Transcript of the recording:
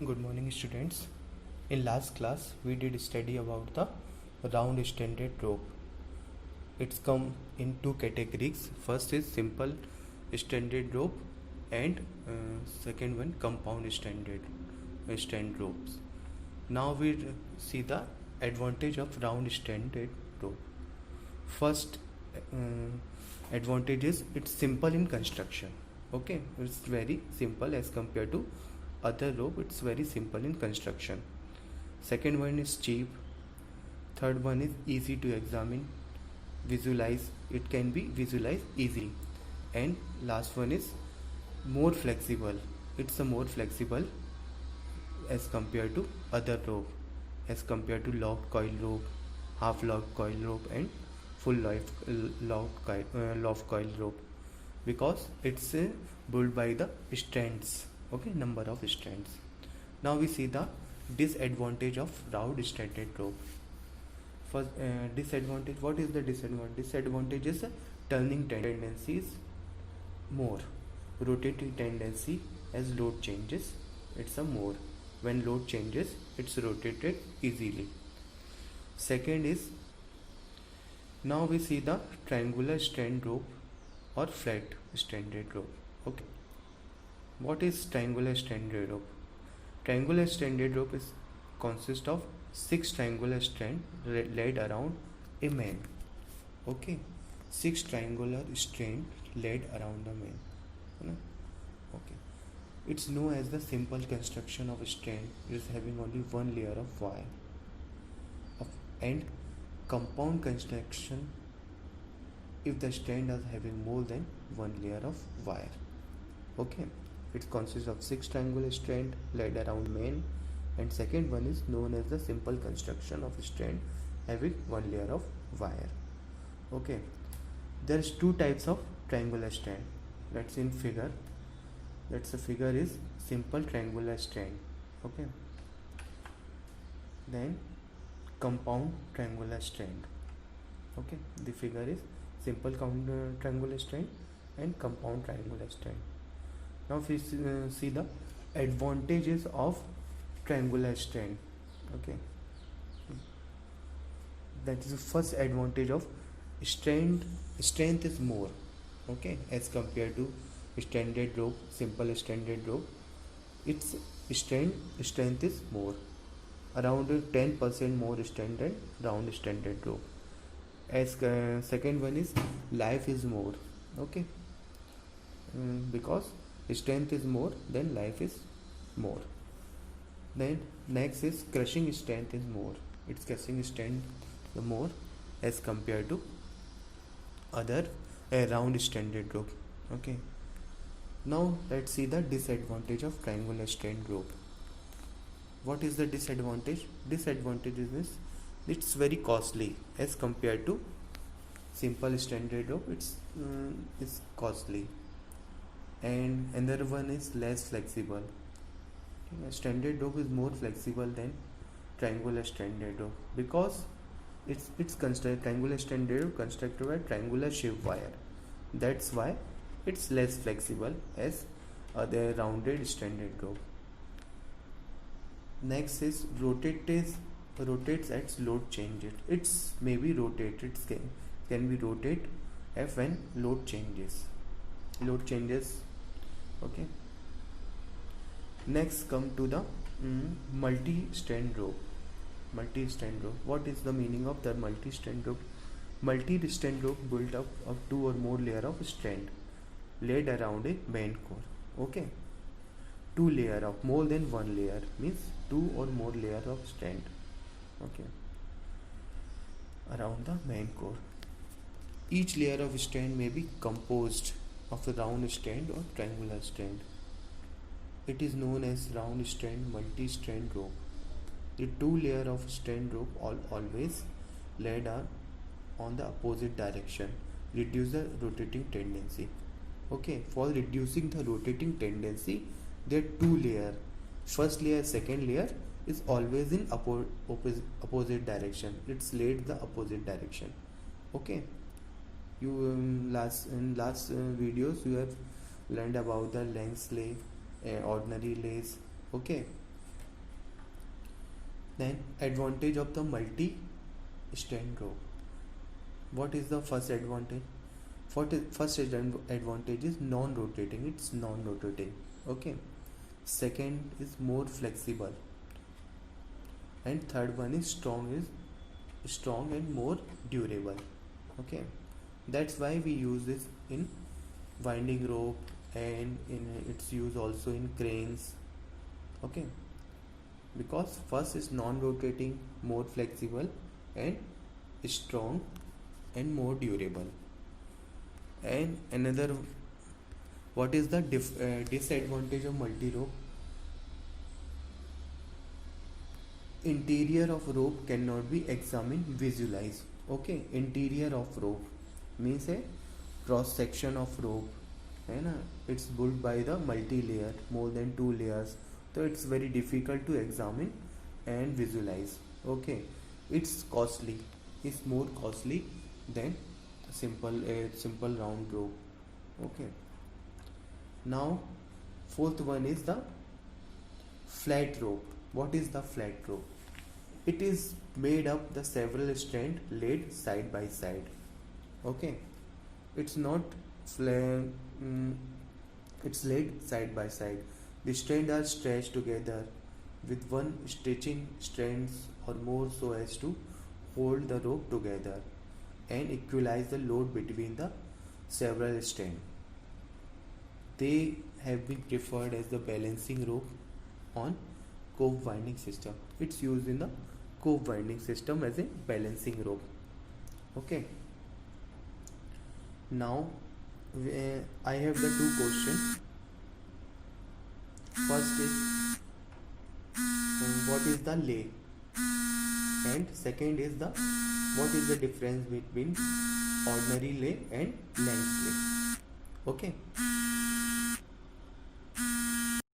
Good morning, students. In last class, we did study about the round extended rope. It's come in two categories. First is simple extended rope, and second one compound extend ropes. Now we see the advantage of round extended rope. First advantage is it's simple in construction. Okay, it's very simple as compared to other rope. It's very simple in construction. Second one is cheap. Third one is easy to examine, visualize. It can be visualized easily. And last one is more flexible. It's a more flexible as compared to other rope, as compared to locked coil rope, half locked coil rope, and full locked coil rope, because it's built by the strands. Okay, number of strands. Now we see the disadvantage of round extended rope. First, disadvantage. What is the disadvantage? Disadvantage is turning tendency is more, rotating tendency as load changes. It's a more. When load changes, it's rotated easily. Second is, now we see the triangular strand rope or flat extended rope. Okay. What is triangular extended rope? Triangular extended rope is consists of 6 triangular strands laid around a main. Okay, 6 triangular strands laid around the main. Okay, it's known as the simple construction of a strand. It is having only one layer of wire. And compound construction if the strand is having more than one layer of wire. Okay, it consists of 6 triangular strands laid around main, and second one is known as the simple construction of a strand having one layer of wire. Okay, there's two types of triangular strand. That's in figure. That's the figure is simple triangular strand. Okay, then compound triangular strand. Okay, the figure is simple triangular strand and compound triangular strand. Now if we see the advantages of triangular strand. Okay, that is the first advantage of strength is more. Okay, as compared to extended rope, simple extended rope, its strength is more, around 10% more extended round extended rope. As second one is life is more. Okay, because strength is more, then life is more. Then next is crushing strength is more. Its crushing strength the more as compared to other round extended rope. Okay, now let's see the disadvantage of triangular strand rope. What is the disadvantage? Disadvantage is it's very costly as compared to simple extended rope. It's costly. And another one is less flexible. Extended rope is more flexible than triangular extended rope, because it's constructed, triangular extended rope constructed by triangular shaped wire. That's why it's less flexible as other rounded extended rope. Next is rotates as load changes. It's maybe rotated, can be rotate if when load changes. Okay, next come to the multi-strand rope. What is the meaning of the multi-strand rope? Multi-strand rope built up of 2 or more layer of strand laid around a main core. Okay, 2 layer of more than 1 layer means 2 or more layer of strand. Okay, around the main core. Each layer of strand may be composed of a round strand or triangular strand. It is known as round strand multi-strand rope. The 2 layer of strand rope always laid on the opposite direction reduce the rotating tendency. Okay, for reducing the rotating tendency, there are 2 layers. First layer, second layer is always in opposite direction. It's laid the opposite direction. Okay, you in last videos you have learned about the length lay, ordinary lays. Okay, Then advantage of the multi strand rope. What is the first advantage? First advantage is non-rotating. It's non-rotating. Okay. Second is more flexible. And third one is strong and more durable. Okay. That's why we use this in winding rope, and in its use also in cranes. Okay. Because first is non-rotating, more flexible, and strong and more durable. And another, what is the disadvantage of multi rope? Interior of rope cannot be examined, visualized. Okay, interior of rope means a cross section of rope, है ना? It's built by the multi layer, more than 2 layers, so it's very difficult to examine and visualize. Okay, it's costly. It's more costly than simple round rope. Okay. Now, fourth one is the flat rope. What is the flat rope? It is made up the several strands laid side by side. Okay. It's not flat. It's laid side by side. The strands are stretched together with one stitching strands or more so as to hold the rope together and equalize the load between the several strands. They have been preferred as the balancing rope on cove winding system. It's used in the cove winding system as a balancing rope. Okay. Now I have the two questions. First is what is the lay, and second is the what is the difference between ordinary lay and length lay. Okay.